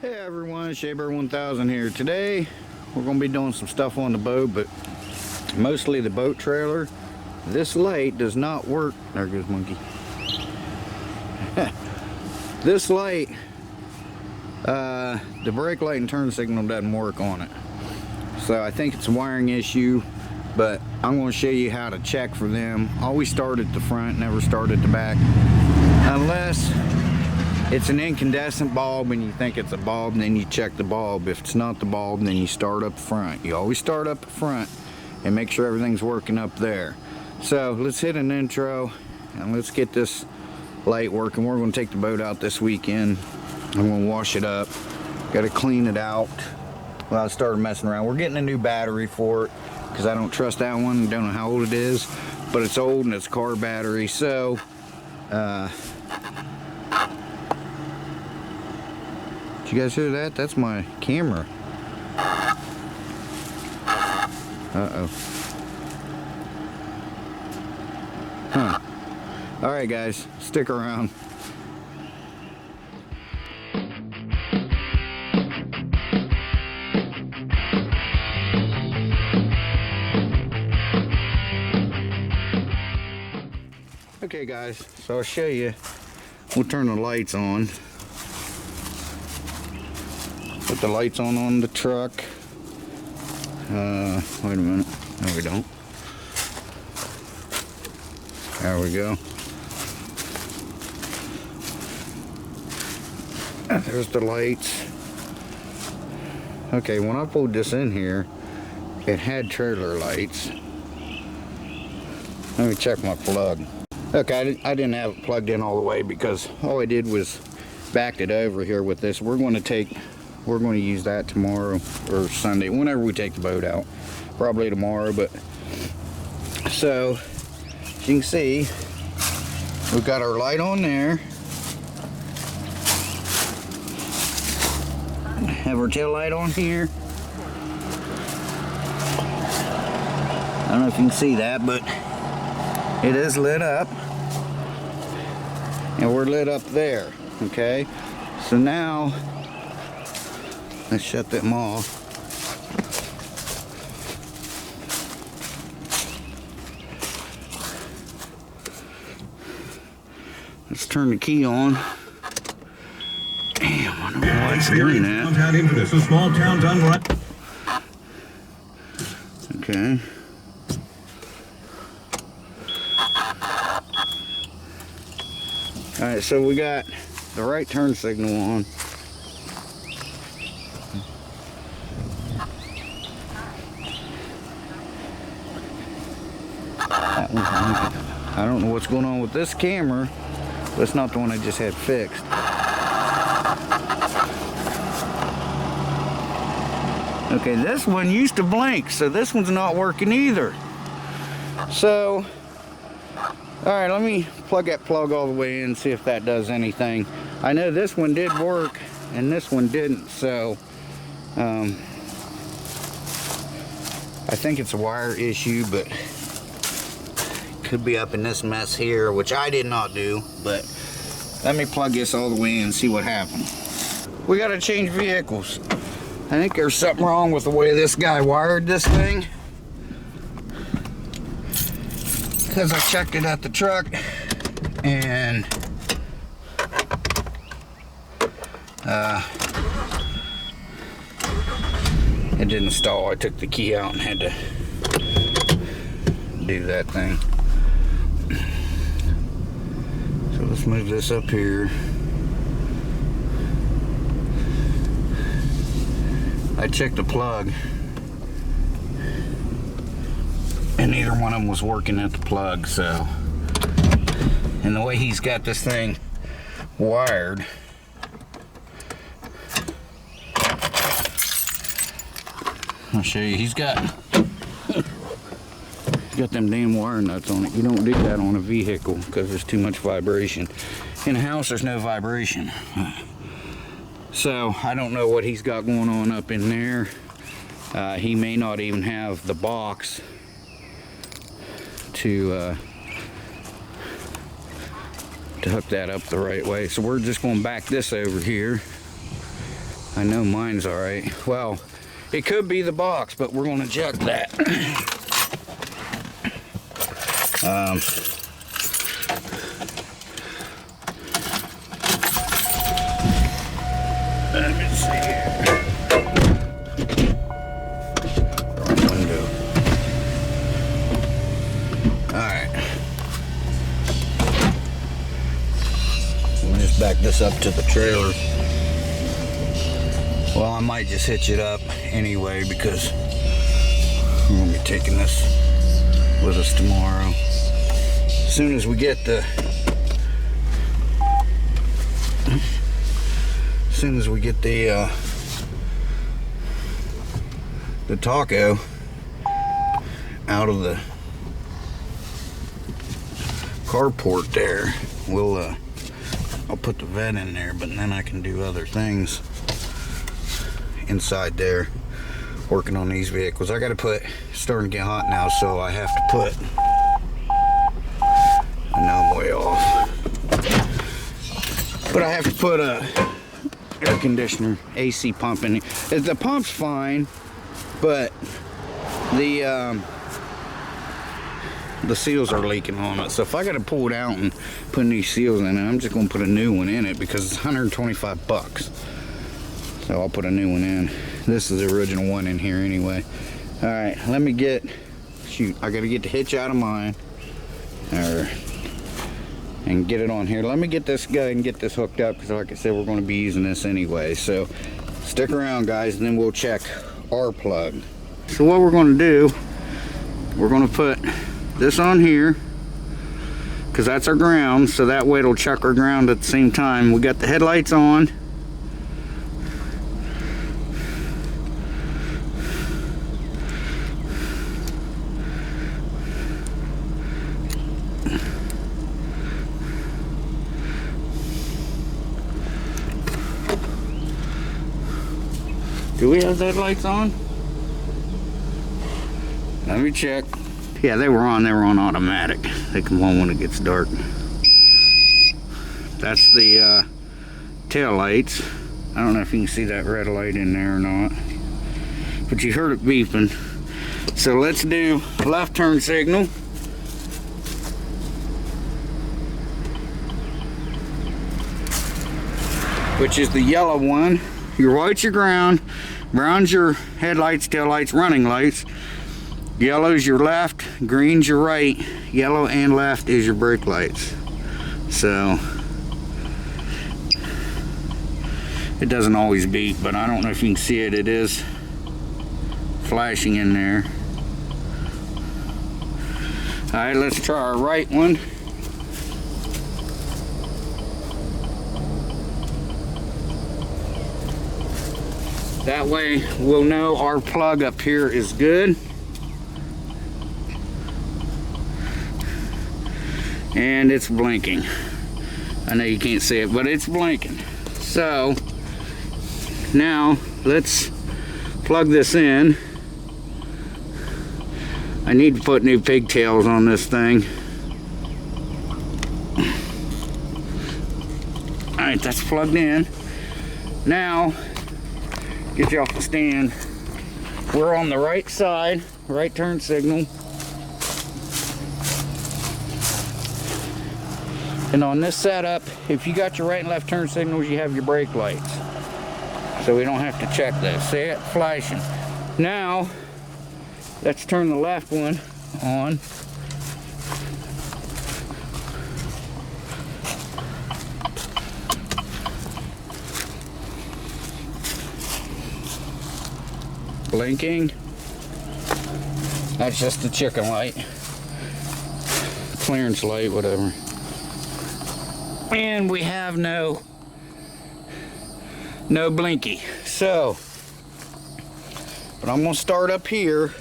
Hey everyone, Shaber 1000 here. Today we're going to be doing some stuff on the boat, but mostly the boat trailer. This light does not work. There goes monkey. This light, the brake light and turn signal doesn't work on it. So I think it's a wiring issue, but I'm going to show you how to check for them. Always start at the front, never start at the back. Unless it's an incandescent bulb and you think it's a bulb, and then you check the bulb. If it's not the bulb, then you start up front. You always start up front and make sure everything's working up there. So let's hit an intro and let's get this light working. We're going to take the boat out this weekend. I'm going to wash it up. Got to clean it out. Well, I started messing around. We're getting a new battery for it because I don't trust that one. Don't know how old it is, but it's old and it's a car battery. So did you guys hear that? That's my camera. Uh-oh. Huh. Alright guys, stick around. Okay guys, so I'll show you. We'll turn the lights on. Put the lights on the truck. Wait a minute. No, we don't. There we go. There's the lights. Okay, when I pulled this in here, it had trailer lights. Let me check my plug. Okay, I didn't have it plugged in all the way because all I did was backed it over here with this. We're going to use that tomorrow or Sunday, whenever we take the boat out. Probably tomorrow, but so as you can see, we've got our light on there. Have our tail light on here. I don't know if you can see that, but it is lit up. And we're lit up there, okay? So now, let's shut them off. Let's turn the key on. Damn, I don't know why it's doing that. Downtown Infamous, a small town done right. Okay. Alright, so we got the right turn signal on. That one's on. I don't know what's going on with this camera, but it's not the one I just had fixed. Okay, this one used to blink, so this one's not working either. So, alright, let me plug that plug all the way in and see if that does anything. I know this one did work and this one didn't, so I think it's a wire issue, but could be up in this mess here, which I did not do. But let me plug this all the way in and see what happens. We got to change vehicles. I think there's something wrong with the way this guy wired this thing, because I checked it at the truck and it didn't install. I took the key out and had to do that thing. So let's move this up here. I checked the plug and neither one of them was working at the plug, so, and the way he's got this thing wired, I'll show you. He's got them damn wire nuts on it. You don't do that on a vehicle because there's too much vibration. In a house, there's no vibration. So I don't know what he's got going on up in there. He may not even have the box to hook that up the right way. So we're just going to back this over here. I know mine's all right. Well, it could be the box, but we're gonna check that. Let me see here. Wrong window. Alright. Let me just back this up to the trailer. Well, I might just hitch it up anyway because we're gonna be taking this with us tomorrow. As soon as we get the taco out of the carport there, I'll put the vet in there, but then I can do other things inside there working on these vehicles. I gotta put, it's starting to get hot now, so I have to put, and now I'm way off, but I have to put a air conditioner, AC pump in. The pump's fine, but the seals are leaking on it. So if I gotta pull it out and put these seals in it, I'm just gonna put a new one in it because it's 125 bucks. So I'll put a new one in. This is the original one in here anyway. All right, let me get, shoot, I gotta get the hitch out of mine and get it on here. Let me get this guy and get this hooked up because like I said, we're gonna be using this anyway. So stick around guys, and then we'll check our plug. So what we're gonna do, we're gonna put this on here because that's our ground, so that way it'll check our ground at the same time. We got the headlights on. Do we have headlights on? Let me check. Yeah, they were on automatic. They come on when it gets dark. That's the tail lights. I don't know if you can see that red light in there or not, but you heard it beeping. So let's do left turn signal. Which is the yellow one. Your white's your ground, brown's your headlights, tail lights, running lights. Yellow's your left, green's your right. Yellow and left is your brake lights. So it doesn't always beep, but I don't know if you can see it. It is flashing in there. All right, let's try our right one. That way we'll know our plug up here is good. And it's blinking. I know you can't see it, but it's blinking. So now let's plug this in. I need to put new pigtails on this thing. All right, that's plugged in. Now, get you off the stand. We're on the right side, right turn signal. And on this setup, if you got your right and left turn signals, you have your brake lights. So we don't have to check this. See it flashing. Now, let's turn the left one on. Blinking. That's just the chicken light. Clearance light, whatever. And we have no blinky. So, but I'm gonna start up here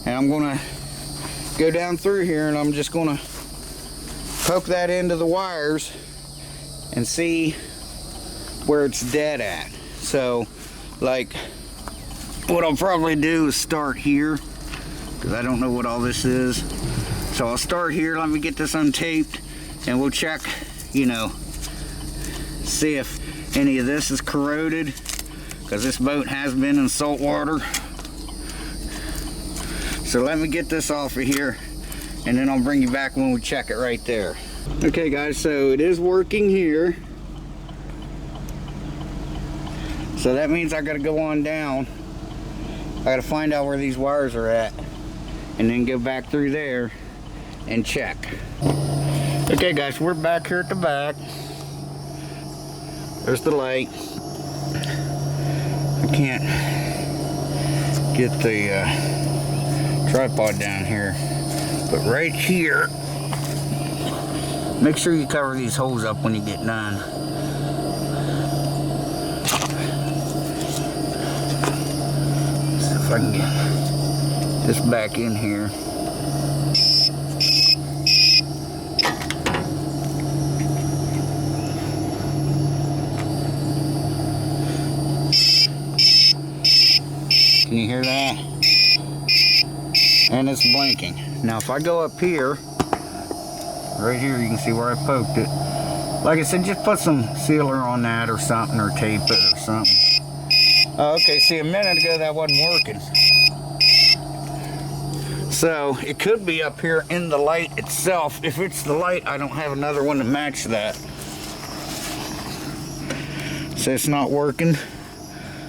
and I'm gonna go down through here and I'm just gonna poke that into the wires and see where it's dead at. So, like, what I'll probably do is start here because I don't know what all this is. So I'll start here, let me get this untaped, and we'll check, you know, see if any of this is corroded, because this boat has been in salt water. So let me get this off of here, and then I'll bring you back when we check it right there. Okay guys, so it is working here. So that means I gotta go on down. I gotta find out where these wires are at, and then go back through there and check. Okay guys, we're back here at the back. There's the light. I can't get the tripod down here, but right here, make sure you cover these holes up when you get done. See if I can get this back in here. Can you hear that? And it's blinking. Now if I go up here, right here you can see where I poked it. Like I said, just put some sealer on that or something, or tape it or something. Oh, okay, see, a minute ago that wasn't working. So it could be up here in the light itself. If it's the light, I don't have another one to match that. So it's not working.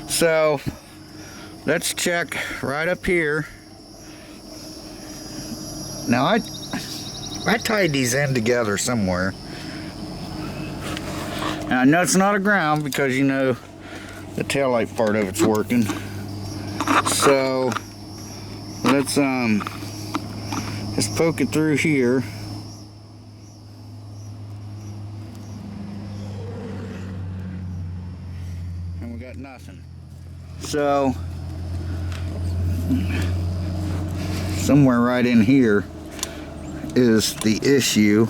So let's check right up here. Now I tied these in together somewhere. Now I know it's not a ground because, you know, the taillight part of it's working. So let's poke it through here. And we got nothing. So somewhere right in here is the issue.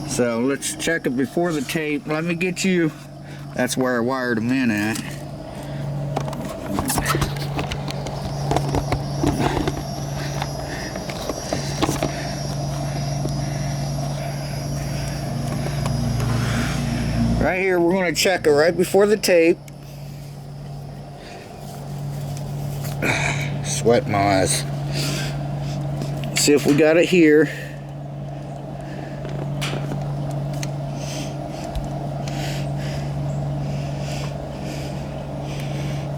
So let's check it before the tape. Let me get you, that's where I wired them in at. Right here, we're going to check it right before the tape. Sweat my eyes. See if we got it here.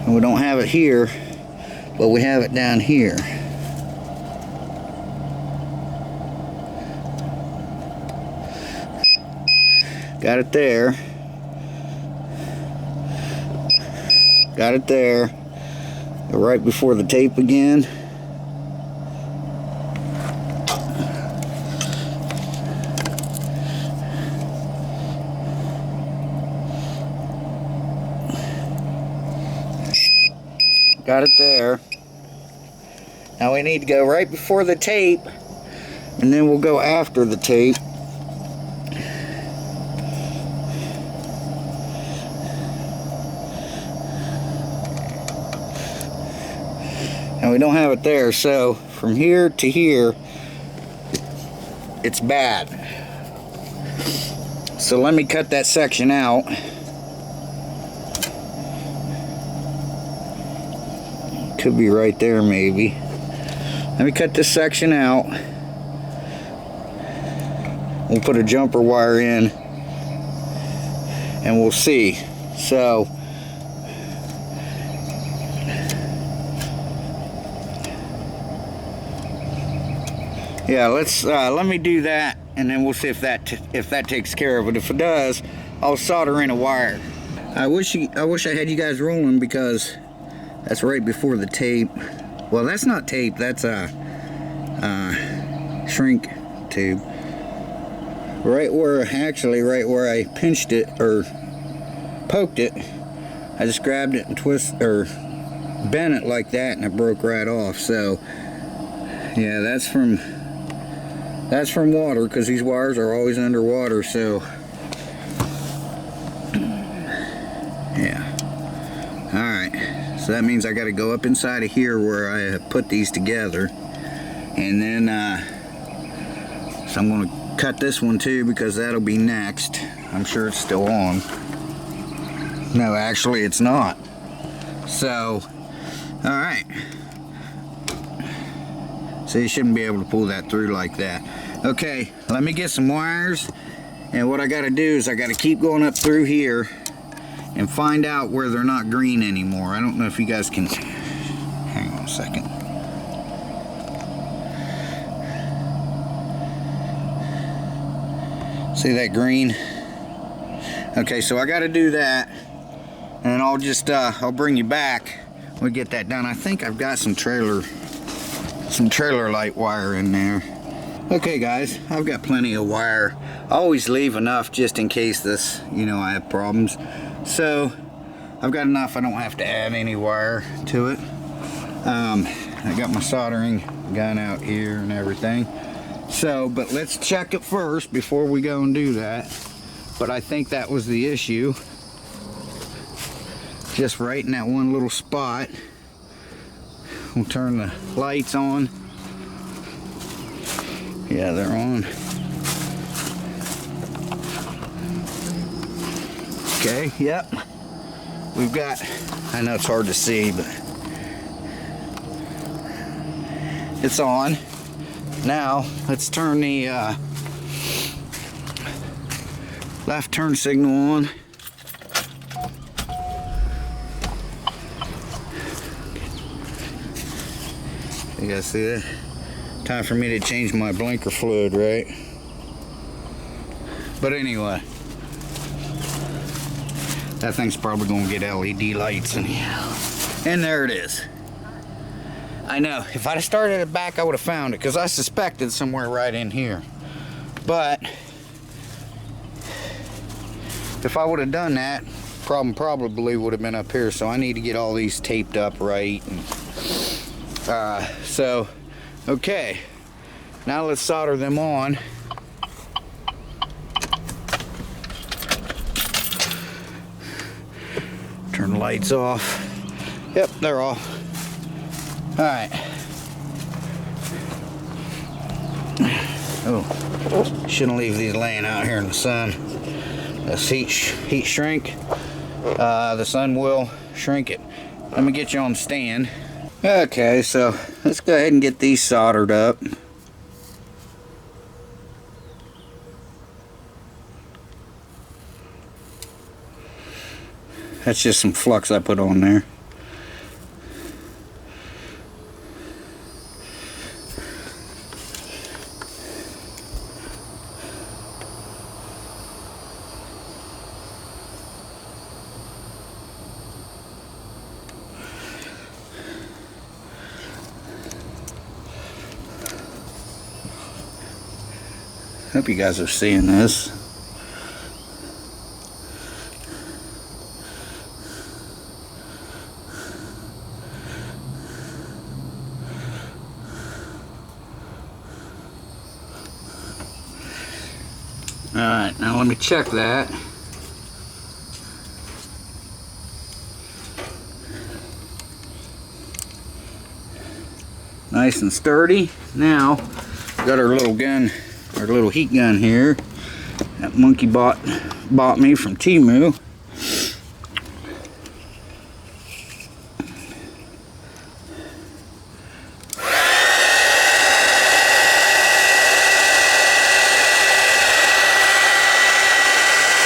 And we don't have it here, but we have it down here. Got it there. Got it there. Right before the tape again. Got it there. Now we need to go right before the tape, and then we'll go after the tape. And we don't have it there, so from here to here, it's bad. So let me cut that section out. Could be right there maybe. Let me cut this section out. We'll put a jumper wire in and we'll see. So yeah, let me do that, and then we'll see if that takes care of it. If it does, I'll solder in a wire. I wish I had you guys rolling, because that's right before the tape. Well, that's not tape. That's a shrink tube. Right where I pinched it or poked it, I just grabbed it and bent it like that, and it broke right off. So yeah, that's from water, because these wires are always underwater. So yeah, all right. So that means I got to go up inside of here where I have put these together. And then, so I'm going to cut this one too because that'll be next. I'm sure it's still on. No, actually it's not. So, alright. So you shouldn't be able to pull that through like that. Okay, let me get some wires. And what I got to do is I got to keep going up through here and find out where they're not green anymore. I don't know if you guys can... Hang on a second. See that green? Okay, so I got to do that. And I'll just, I'll bring you back when we get that done. I think I've got some trailer light wire in there. Okay guys, I've got plenty of wire. I always leave enough just in case this, you know, I have problems. So, I've got enough, I don't have to add any wire to it. I got my soldering gun out here and everything. So, but let's check it first before we go and do that. But I think that was the issue. Just right in that one little spot. We'll turn the lights on. Yeah, they're on. Okay, yep. We've got, I know it's hard to see, but it's on. Now, let's turn the left turn signal on. You guys see that? Time for me to change my blinker fluid, right? But anyway, that thing's probably gonna get LED lights anyhow. And there it is. I know, if I'd have started it back, I would have found it, because I suspected somewhere right in here. But if I would have done that, problem probably would have been up here. So I need to get all these taped up right. And, so, okay. Now let's solder them on. Turn the lights off. Yep, they're off. Alright. Oh, shouldn't leave these laying out here in the sun. This heat shrink. The sun will shrink it. Let me get you on the stand. Okay, so let's go ahead and get these soldered up. That's just some flux I put on there. Hope you guys are seeing this. Alright, now let me check that. Nice and sturdy. Now, got our little gun, our little heat gun here. That monkey bought me from Temu.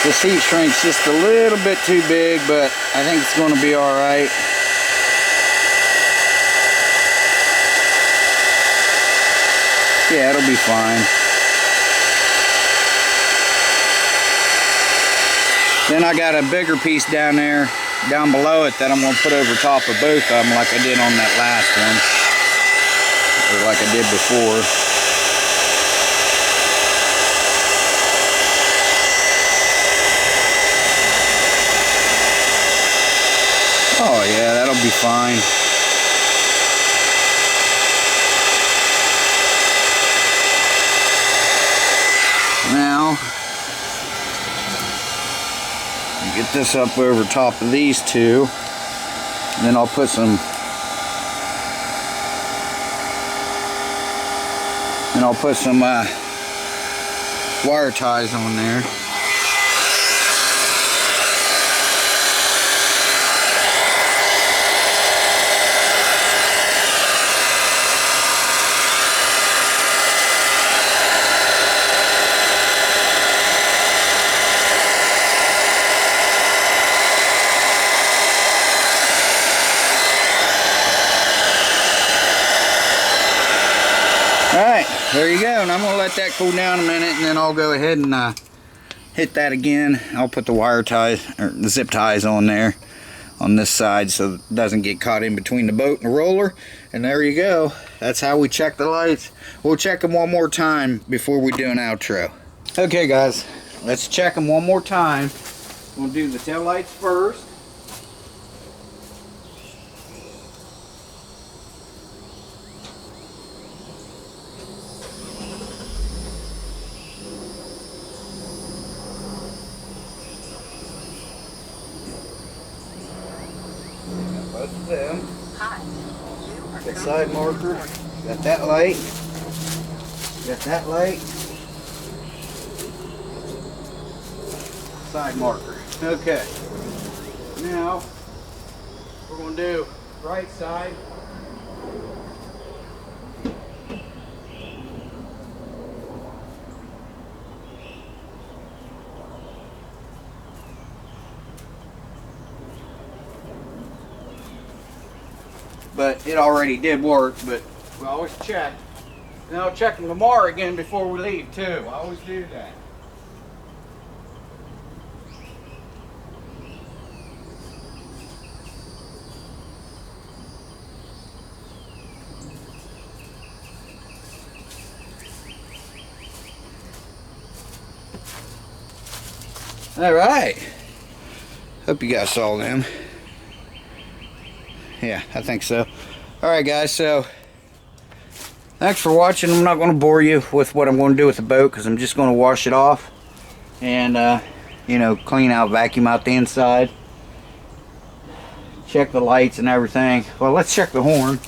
This heat shrink's just a little bit too big, but I think it's going to be all right. Yeah, it'll be fine. Then I got a bigger piece down there, down below it, that I'm going to put over top of both of them like I did on that last one. Or like I did before. Oh yeah, that'll be fine. Now, get this up over top of these two. then I'll put some wire ties on there. Alright, there you go, and I'm going to let that cool down a minute, and then I'll go ahead and hit that again. I'll put the wire ties, or the zip ties on there, on this side, so it doesn't get caught in between the boat and the roller. And there you go. That's how we check the lights. We'll check them one more time before we do an outro. Okay guys, let's check them one more time. We'll do the tail lights first. Both of them. The side marker. Got that light. Got that light. Side marker. Okay. Now we're going to do right side. But it already did work, but we always check. And I'll check them tomorrow again before we leave too. I always do that. All right. Hope you guys saw them. Yeah, I think so. Alright guys, so thanks for watching. I'm not going to bore you with what I'm going to do with the boat, because I'm just going to wash it off and you know, clean out, vacuum out the inside, check the lights and everything. Well, let's check the horn.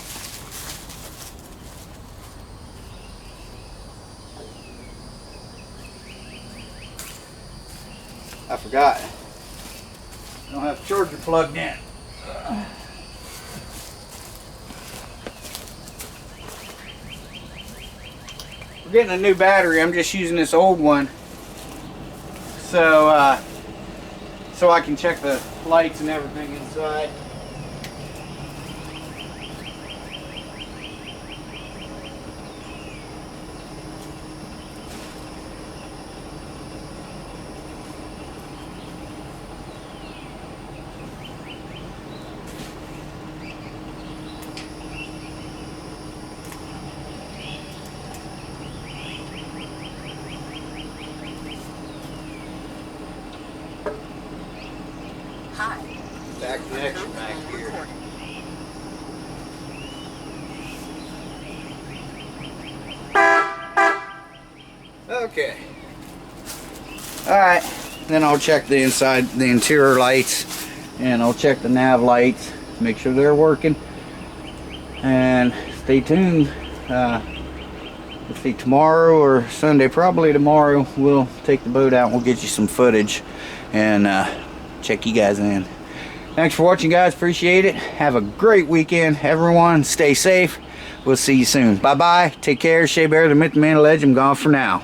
I forgot, I don't have the charger plugged in. We're getting a new battery. I'm just using this old one, so so I can check the lights and everything inside. Back connection back here. Okay. Alright. Then I'll check the inside, the interior lights, and I'll check the nav lights, make sure they're working. And stay tuned. Let's see, tomorrow or Sunday, probably tomorrow, we'll take the boat out and we'll get you some footage and check you guys in. Thanks for watching guys, appreciate it. Have a great weekend everyone, stay safe. We'll see you soon. Bye bye, take care. Shea Bear, the myth, the man, the legend, gone for now.